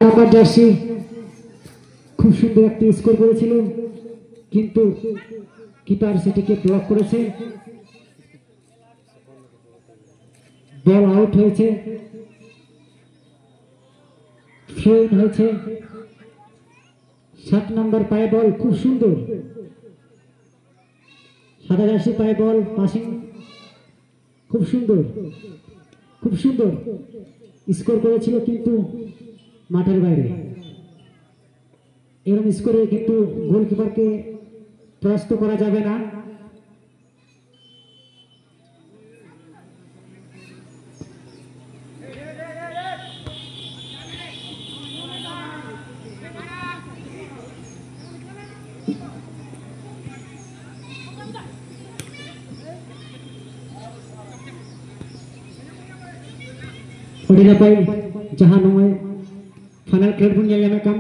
আমার জার্সি খুব সুন্দর একটি স্কোর করেছিল, কিন্তু কিপার সেটিকে ব্লক করেছে, বল আউট হয়েছে, থ্রো ইন হয়েছে। 7 নম্বর পায়ে বল, খুব সুন্দর সাদা জার্সি পায়ে বল, পাসিং খুব সুন্দর স্কোর করেছিল, কিন্তু মাঠের বাইরে। এরকম স্কোরে কিন্তু গোলকিপারকে পরাস্ত করা যাবে না। Odinapai jahan hoy final खेल pun nyam kam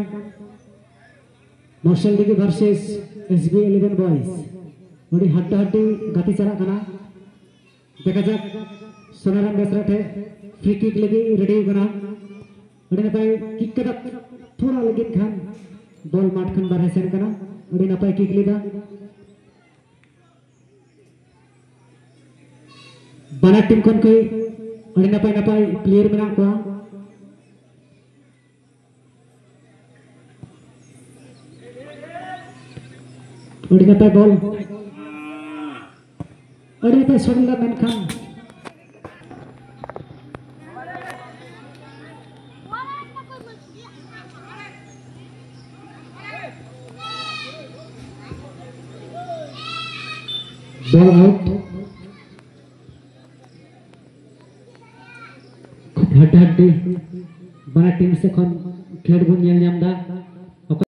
Marshall Digi versus SB11 boys odi hadda haddi gati chala kana dekha jak Sonaram Besrat hai free kick lagi ready kana Odinapai kick kada thoda lagin khan ball mat khan bar hasen kana Odinapai kick lida bana team kon koi Odinapai player menang ko Odinapai ball Odinapai Sodla Menkhan ball out हड्डी बना team से खेल बन